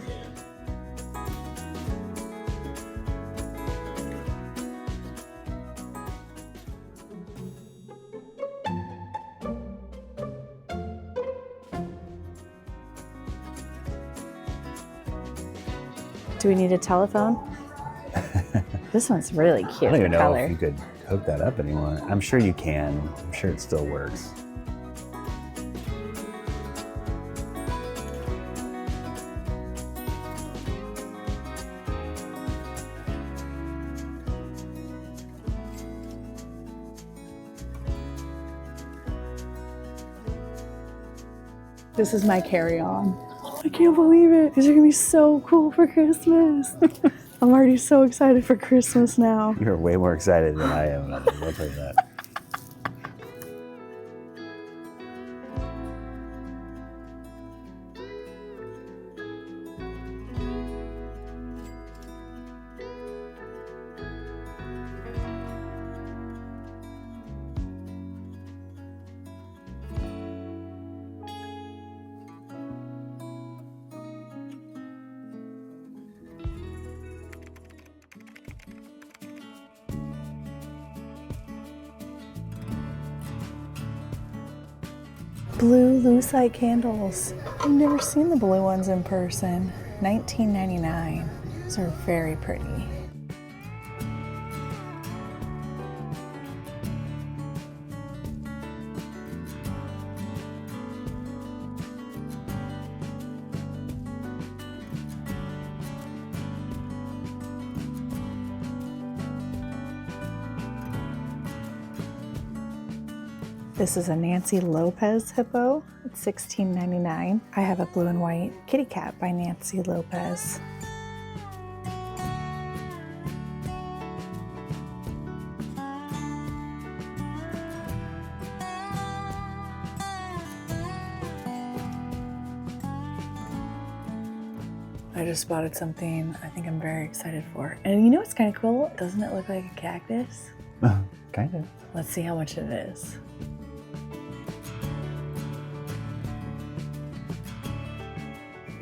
[SPEAKER 1] Do we need a telephone? This one's really cute.
[SPEAKER 2] I don't even know
[SPEAKER 1] color.
[SPEAKER 2] if you could hook that up anymore. I'm sure you can. I'm sure it still works.
[SPEAKER 1] This is my carry-on. I can't believe it. These are gonna be so cool for Christmas. I'm already so excited for Christmas now.
[SPEAKER 2] You're way more excited than I am. I'll tell you that.
[SPEAKER 1] Blue lucite candles. I've never seen the blue ones in person. $19.99. These are very pretty. This is a Nancy Lopez hippo. It's $16.99. I have a blue and white kitty cat by Nancy Lopez. I just spotted something I think I'm very excited for. And you know what's kind of cool? Doesn't it look like a cactus?
[SPEAKER 2] Kind of.
[SPEAKER 1] Let's see how much it is.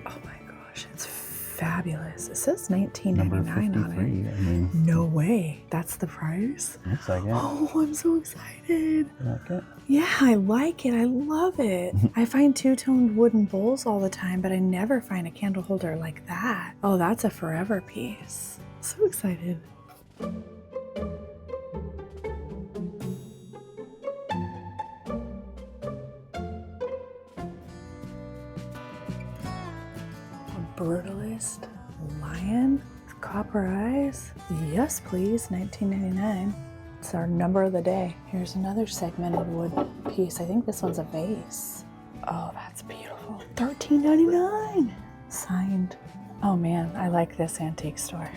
[SPEAKER 1] Oh my gosh, it's fabulous. It says $19.99 on it.
[SPEAKER 2] I mean,
[SPEAKER 1] No way. That's the price?
[SPEAKER 2] looks like it.
[SPEAKER 1] Oh, I'm so excited.
[SPEAKER 2] Like it.
[SPEAKER 1] Yeah, I like it. I love it. I find two-toned wooden bowls all the time, but I never find a candle holder like that. Oh, that's a forever piece. So excited. Brutalist lion with copper eyes. Yes, please. $19.99. It's our number of the day. Here's another segmented wood piece. I think this one's a vase. Oh, that's beautiful. $13.99. Signed. Oh man, I like this antique store.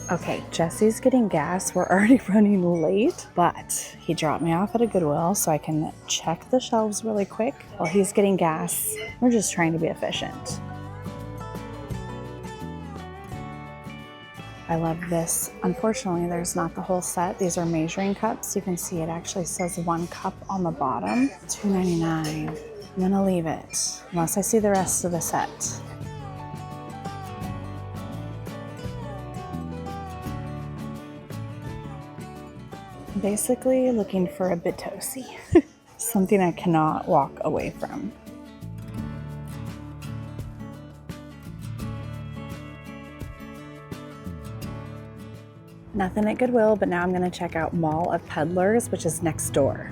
[SPEAKER 1] Okay, Jesse's getting gas. We're already running late, but he dropped me off at a Goodwill so I can check the shelves really quick while he's getting gas. We're just trying to be efficient.
[SPEAKER 6] I love this. Unfortunately, there's not the whole set. These are measuring cups. You can see it actually says 1 cup on the bottom. $2.99. I'm gonna leave it unless I see the rest of the set. Basically looking for a Bitosi. Something I cannot walk away from. Nothing at Goodwill, but now I'm gonna check out Mall of Peddlers, which is next door.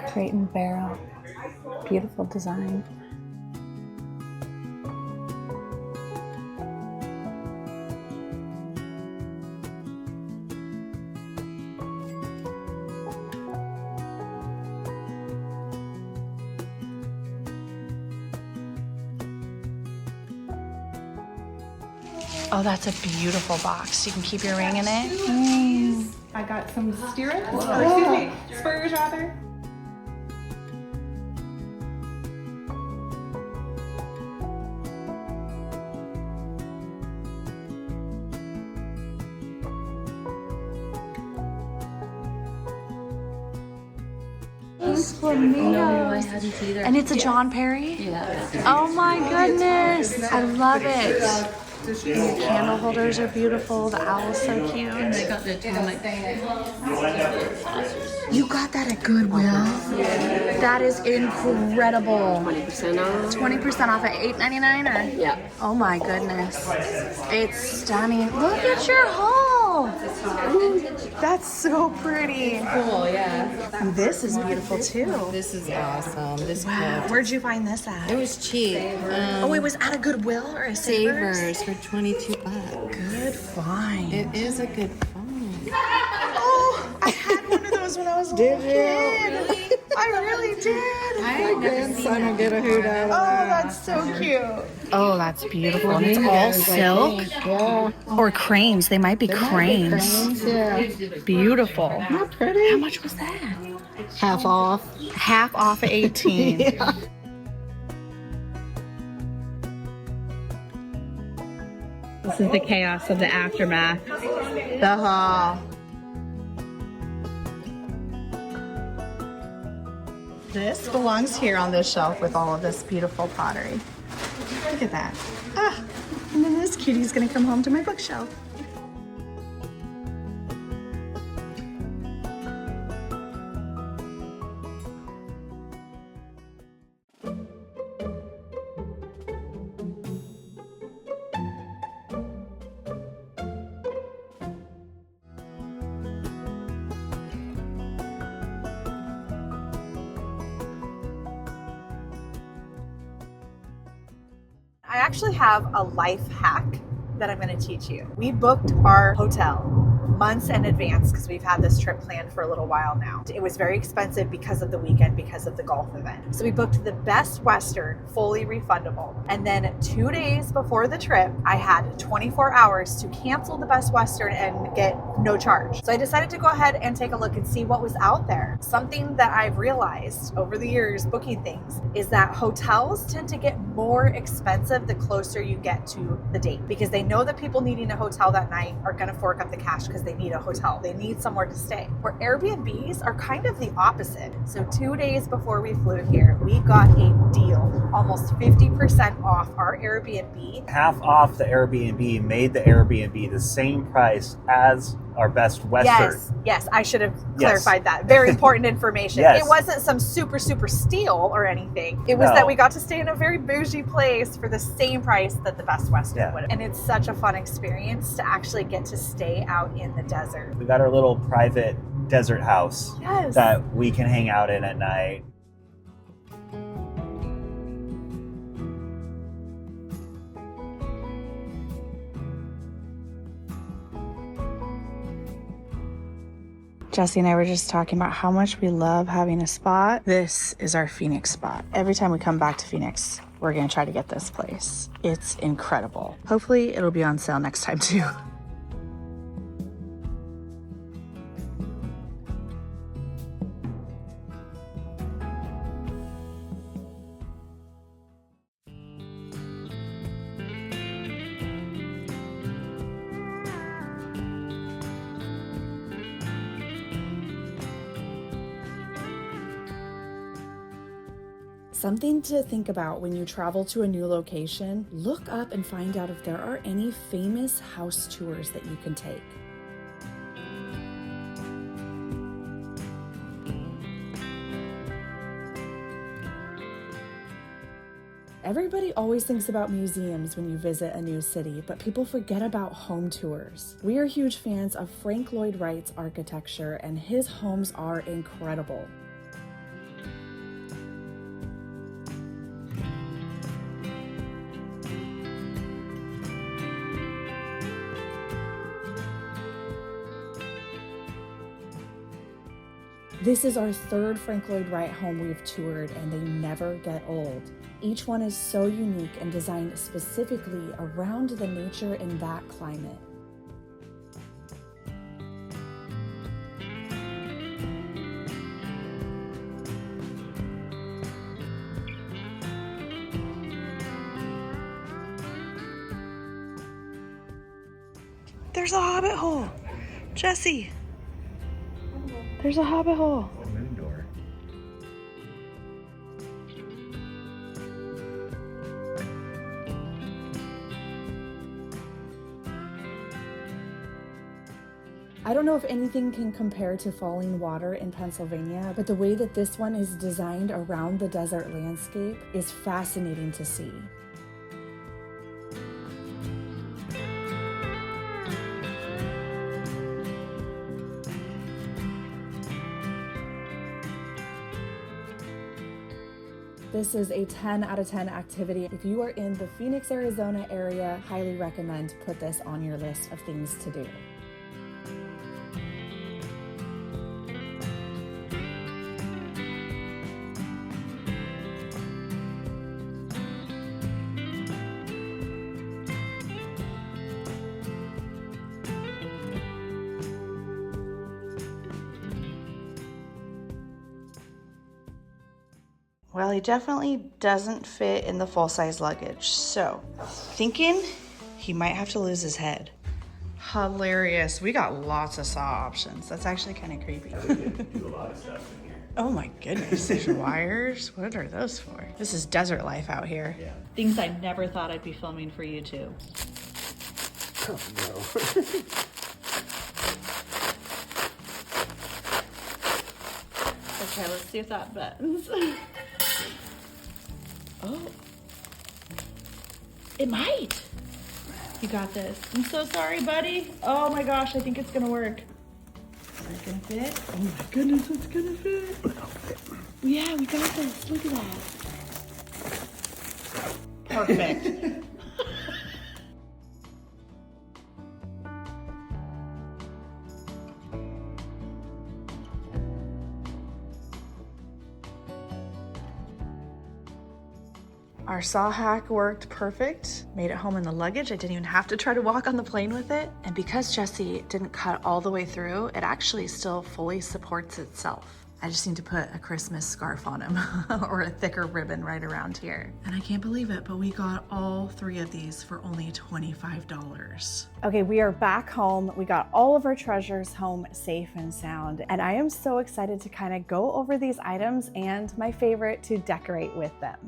[SPEAKER 6] Crate and barrel, beautiful design. Oh, that's a beautiful box. You can keep your ring in it.
[SPEAKER 1] I got some stirrups, excuse me, spurs rather.
[SPEAKER 3] No, I hadn't either.
[SPEAKER 6] And it's a John Perry?
[SPEAKER 3] Yeah.
[SPEAKER 6] Oh my goodness. I love it. And your candle holders are beautiful. The owl's so cute.
[SPEAKER 3] I got the atomic.
[SPEAKER 6] You got that at Goodwill? That is incredible.
[SPEAKER 3] 20% off.
[SPEAKER 6] 20% off at $8.99 or?
[SPEAKER 3] Yeah.
[SPEAKER 6] Oh my goodness. It's stunning. Look at your haul. That's so pretty.
[SPEAKER 3] Cool, yeah.
[SPEAKER 6] And this is beautiful too.
[SPEAKER 3] This is awesome. This
[SPEAKER 6] Wow. Where'd you find this at?
[SPEAKER 3] It was cheap.
[SPEAKER 6] Oh, it was at a Goodwill or a Savers?
[SPEAKER 3] Savers for $22.
[SPEAKER 6] Good find.
[SPEAKER 3] It is a good find.
[SPEAKER 6] Oh, I had one of those when I was a little kid. I really did.
[SPEAKER 3] My grandson will get a hoot out of
[SPEAKER 6] Oh, that's so cute. Oh, that's beautiful. And it's all silk.
[SPEAKER 3] Yeah.
[SPEAKER 6] Or cranes. They might be cranes.
[SPEAKER 3] Yeah.
[SPEAKER 6] Beautiful.
[SPEAKER 3] Not pretty.
[SPEAKER 6] How much was that?
[SPEAKER 3] Half off.
[SPEAKER 6] Half off at 18.
[SPEAKER 3] Yeah.
[SPEAKER 6] This is the chaos of the aftermath. The haul. This belongs here on this shelf with all of this beautiful pottery. Look at that. Ah, and then this cutie's gonna come home to my bookshelf. I actually have a life hack that I'm going to teach you. We booked our hotel months in advance because we've had this trip planned for a little while now. It was very expensive because of the weekend, because of the golf event. So we booked the Best Western, fully refundable. And then 2 days before the trip, I had 24 hours to cancel the Best Western and get no charge. So I decided to go ahead and take a look and see what was out there. Something that I've realized over the years booking things is that hotels tend to get more expensive the closer you get to the date, because they know that people needing a hotel that night are going to fork up the cash because they need a hotel. They need somewhere to stay. Where Airbnbs are kind of the opposite. So 2 days before we flew here, we got a deal, almost 50% off our Airbnb.
[SPEAKER 7] Half off the Airbnb made the Airbnb the same price as our Best Western.
[SPEAKER 1] Yes, I should have clarified that. Very important information.
[SPEAKER 7] Yes.
[SPEAKER 1] It wasn't some super steal or anything. It was that we got to stay in a very bougie place for the same price that the Best Western would have. And it's such a fun experience to actually get to stay out in the desert.
[SPEAKER 7] We got our little private desert house
[SPEAKER 1] Yes.
[SPEAKER 7] that we can hang out in at night.
[SPEAKER 6] Jesse and I were just talking about how much we love having a spot. This is our Phoenix spot. Every time we come back to Phoenix, we're gonna try to get this place. It's incredible. Hopefully it'll be on sale next time too.
[SPEAKER 1] Something to think about when you travel to a new location, look up and find out if there are any famous house tours that you can take. Everybody always thinks about museums when you visit a new city, but people forget about home tours. We are huge fans of Frank Lloyd Wright's architecture, and his homes are incredible. This is our third Frank Lloyd Wright home we've toured, and they never get old. Each one is so unique and designed specifically around the nature in that climate. There's a hobbit hole! Jesse! There's a hobbit hole!
[SPEAKER 2] Moon door.
[SPEAKER 1] I don't know if anything can compare to Falling Water in Pennsylvania, but the way that this one is designed around the desert landscape is fascinating to see. This is a 10 out of 10 activity. If you are in the Phoenix, Arizona area, highly recommend put this on your list of things to do.
[SPEAKER 6] Well, he definitely doesn't fit in the full-size luggage, so thinking he might have to lose his head. Hilarious. We got lots of saw options. That's actually kind of creepy.
[SPEAKER 7] Do a lot of stuff in here.
[SPEAKER 6] Oh my goodness, there's wires. What are those for? This is desert life out here.
[SPEAKER 7] Yeah.
[SPEAKER 6] Things I never thought I'd be filming for YouTube.
[SPEAKER 4] Oh no.
[SPEAKER 6] Okay, let's see if that bends. Oh. It might. You got this. I'm so sorry, buddy. Oh my gosh, I think it's gonna work. Is it gonna fit? Oh my goodness, it's gonna fit. Yeah, we got this. Look at that. Perfect. Our saw hack worked perfect. Made it home in the luggage. I didn't even have to try to walk on the plane with it. And because Jesse didn't cut all the way through, it actually still fully supports itself. I just need to put a Christmas scarf on him or a thicker ribbon right around here. And I can't believe it, but we got all 3 of these for only $25.
[SPEAKER 1] Okay, we are back home. We got all of our treasures home safe and sound, and I am so excited to kind of go over these items and my favorite, to decorate with them.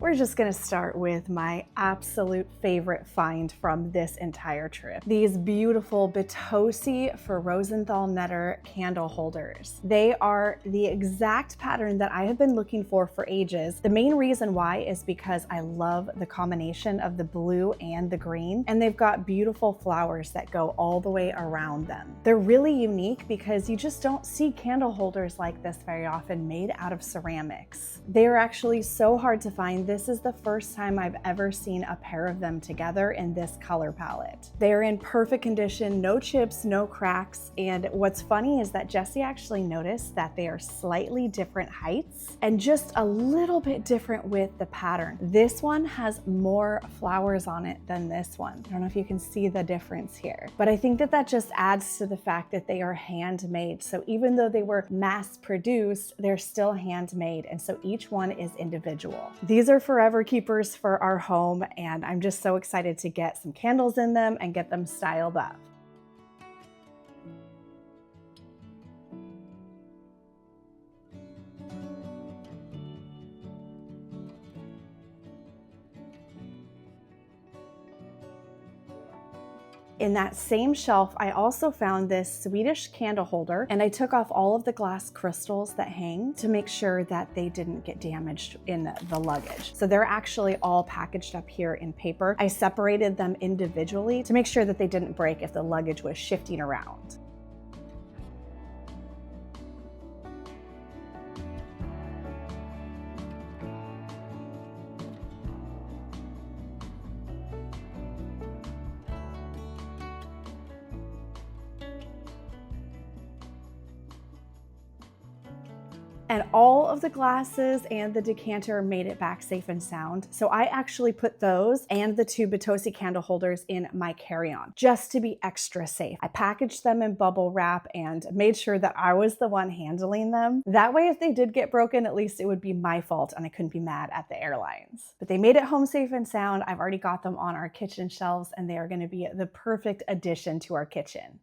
[SPEAKER 1] We're just gonna start with my absolute favorite find from this entire trip. These beautiful Batosi for Rosenthal Netter candle holders. They are the exact pattern that I have been looking for ages. The main reason why is because I love the combination of the blue and the green, and they've got beautiful flowers that go all the way around them. They're really unique because you just don't see candle holders like this very often made out of ceramics. They are actually so hard to find. This is the first time I've ever seen a pair of them together in this color palette. They're in perfect condition, no chips, no cracks, and what's funny is that Jesse actually noticed that they are slightly different heights and just a little bit different with the pattern. This one has more flowers on it than this one. I don't know if you can see the difference here, but I think that that just adds to the fact that they are handmade. So even though they were mass produced, they're still handmade, and so each one is individual. These are forever keepers for our home, and I'm just so excited to get some candles in them and get them styled up. In that same shelf, I also found this Swedish candle holder, and I took off all of the glass crystals that hang to make sure that they didn't get damaged in the luggage. So they're actually all packaged up here in paper. I separated them individually to make sure that they didn't break if the luggage was shifting around. And all of the glasses and the decanter made it back safe and sound. So I actually put those and the 2 Batosi candle holders in my carry-on just to be extra safe. I packaged them in bubble wrap and made sure that I was the one handling them. That way, if they did get broken, at least it would be my fault and I couldn't be mad at the airlines. But they made it home safe and sound. I've already got them on our kitchen shelves and they are going to be the perfect addition to our kitchen.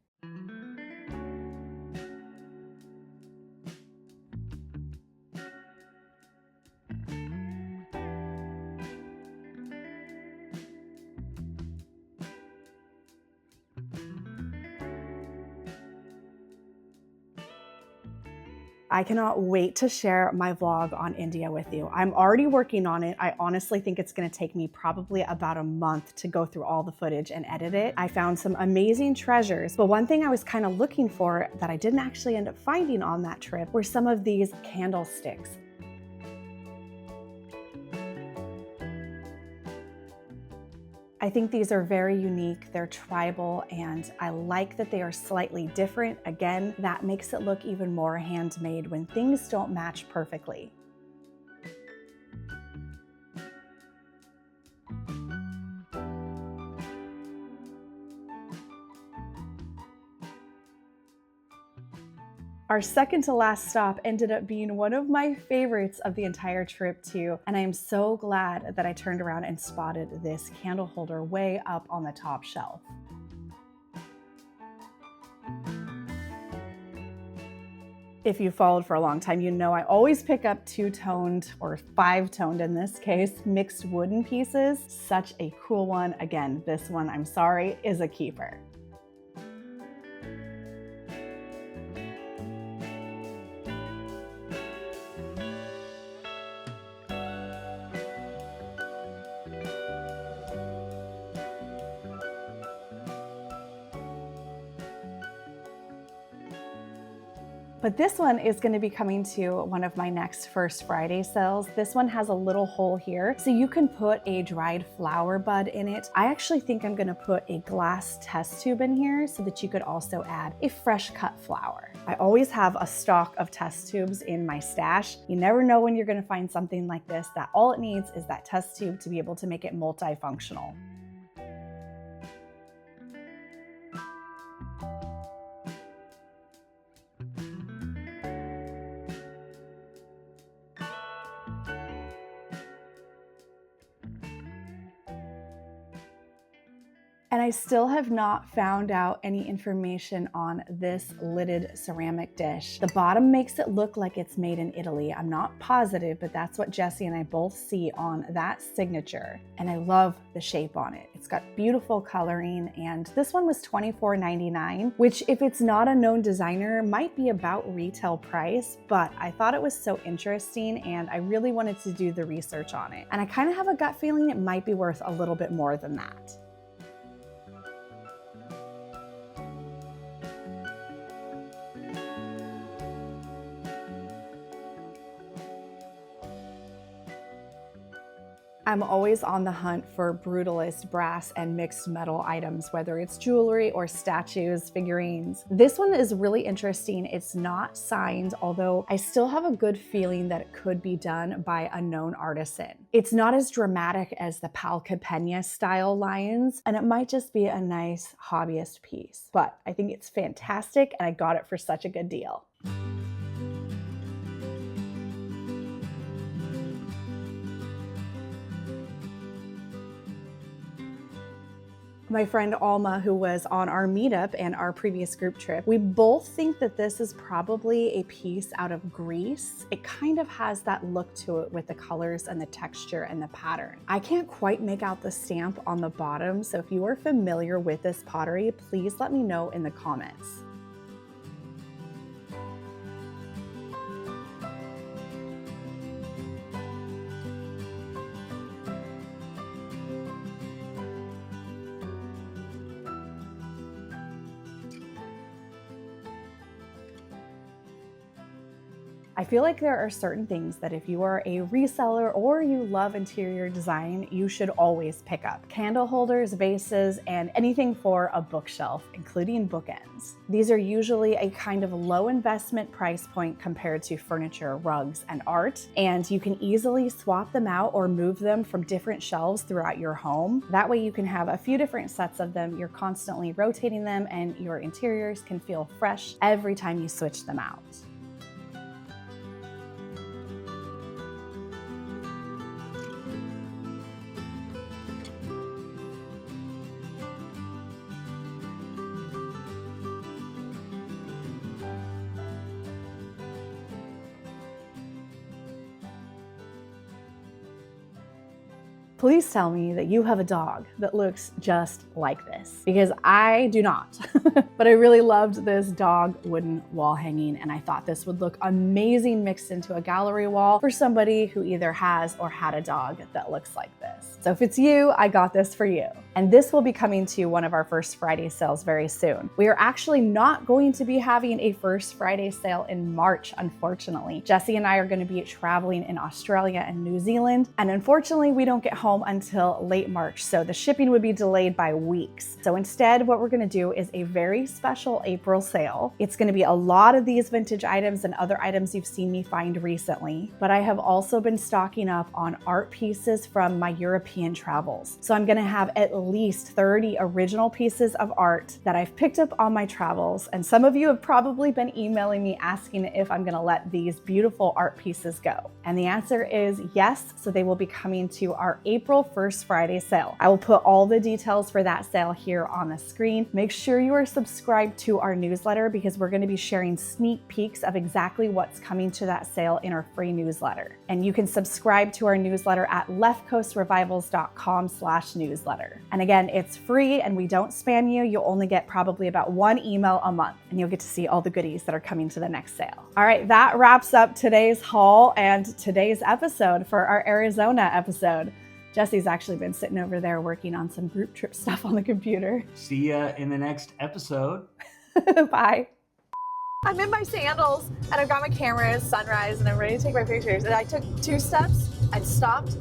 [SPEAKER 1] I cannot wait to share my vlog on India with you. I'm already working on it. I honestly think it's gonna take me probably about a month to go through all the footage and edit it. I found some amazing treasures, but one thing I was kind of looking for that I didn't actually end up finding on that trip were some of these candlesticks. I think these are very unique, they're tribal, and I like that they are slightly different. Again, that makes it look even more handmade when things don't match perfectly. Our second to last stop ended up being one of my favorites of the entire trip too, and I am so glad that I turned around and spotted this candle holder way up on the top shelf. If you followed for a long time, you know I always pick up 2-toned, or 5-toned in this case, mixed wooden pieces. Such a cool one. Again, this one, I'm sorry, is a keeper. But this one is going to be coming to one of my next First Friday sales. This one has a little hole here, so you can put a dried flower bud in it. I actually think I'm going to put a glass test tube in here so that you could also add a fresh cut flower. I always have a stock of test tubes in my stash. You never know when you're going to find something like this that all it needs is that test tube to be able to make it multifunctional. And I still have not found out any information on this lidded ceramic dish. The bottom makes it look like it's made in Italy. I'm not positive, but that's what Jesse and I both see on that signature. And I love the shape on it. It's got beautiful coloring, and this one was $24.99, which if it's not a known designer, might be about retail price, but I thought it was so interesting and I really wanted to do the research on it. And I kind of have a gut feeling it might be worth a little bit more than that. I'm always on the hunt for brutalist brass and mixed metal items, whether it's jewelry or statues, figurines. This one is really interesting. It's not signed, although I still have a good feeling that it could be done by a known artisan. It's not as dramatic as the Palcapena style lions, and it might just be a nice hobbyist piece, but I think it's fantastic and I got it for such a good deal. my friend Alma, who was on our meetup and our previous group trip, we both think that this is probably a piece out of Greece. It kind of has that look to it with the colors and the texture and the pattern. I can't quite make out the stamp on the bottom, so if you are familiar with this pottery, please let me know in the comments. I feel like there are certain things that if you are a reseller or you love interior design, you should always pick up. Candle holders, vases, and anything for a bookshelf, including bookends. These are usually a kind of low investment price point compared to furniture, rugs, and art, and you can easily swap them out or move them from different shelves throughout your home. That way you can have a few different sets of them, you're constantly rotating them, and your interiors can feel fresh every time you switch them out. Please tell me that you have a dog that looks just like this, because I do not. But I really loved this dog wooden wall hanging, and I thought this would look amazing mixed into a gallery wall for somebody who either has or had a dog that looks like this. So if it's you, I got this for you. And this will be coming to one of our First Friday sales very soon. We are actually not going to be having a First Friday sale in March, unfortunately. Jesse and I are going to be traveling in Australia and New Zealand, and unfortunately we don't get home until late March, so the shipping would be delayed by weeks. So instead, what we're going to do is a very special April sale. It's going to be a lot of these vintage items and other items you've seen me find recently, but I have also been stocking up on art pieces from my European travels. So I'm going to have at least 30 original pieces of art that I've picked up on my travels, and some of you have probably been emailing me asking if I'm going to let these beautiful art pieces go. And the answer is yes, so they will be coming to our April First Friday sale. I will put all the details for that sale here on the screen. Make sure you are subscribed to our newsletter because we're going to be sharing sneak peeks of exactly what's coming to that sale in our free newsletter. And you can subscribe to our newsletter at leftcoastrevivals.com/newsletter. And again, it's free and we don't spam you. You'll only get probably about one email a month, and you'll get to see all the goodies that are coming to the next sale. All right, that wraps up today's haul and today's episode for our Arizona episode. Jesse's actually been sitting over there working on some group trip stuff on the computer.
[SPEAKER 7] See ya in the next episode.
[SPEAKER 1] Bye.
[SPEAKER 6] I'm in my sandals and I've got my cameras, sunrise, and I'm ready to take my pictures. And I took 2 steps, I'd stopped,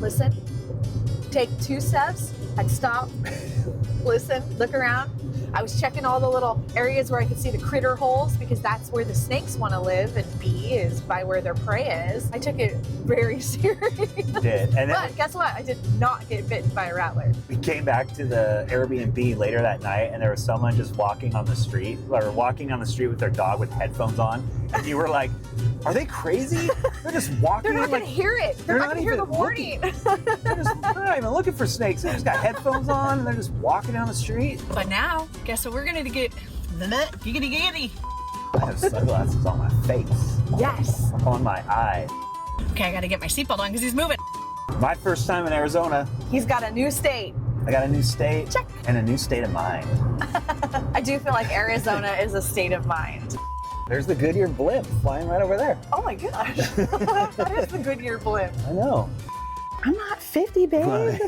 [SPEAKER 6] listen, take 2 steps, I'd stop, listen, look around. I was checking all the little areas where I could see the critter holes because that's where the snakes want to live, and B is by where their prey is. I took it very serious.
[SPEAKER 7] You did. And then
[SPEAKER 6] But guess what? I did not get bitten by a rattler.
[SPEAKER 7] we came back to the Airbnb later that night, and there was someone just walking on the street with their dog with headphones on. And you were like, are they crazy? They're just walking.
[SPEAKER 6] They're not
[SPEAKER 7] like,
[SPEAKER 6] going to hear it. They're not going to hear the warning.
[SPEAKER 7] they're not even looking for snakes. They just got headphones on and they're just walking down the street.
[SPEAKER 6] But now, guess what we're going to get? Giggity.
[SPEAKER 7] I have sunglasses on my face,
[SPEAKER 6] Yes.
[SPEAKER 7] on my eye.
[SPEAKER 6] Okay, I got to get my seatbelt on because he's moving.
[SPEAKER 7] My first time in Arizona.
[SPEAKER 6] He's got a new state.
[SPEAKER 7] I got a new state.
[SPEAKER 6] Check.
[SPEAKER 7] And a new state of mind.
[SPEAKER 6] I do feel like Arizona is a state of mind.
[SPEAKER 7] There's the Goodyear blimp flying right over there.
[SPEAKER 6] Oh my gosh. That is the Goodyear blimp.
[SPEAKER 7] I know.
[SPEAKER 1] I'm not 50, babe.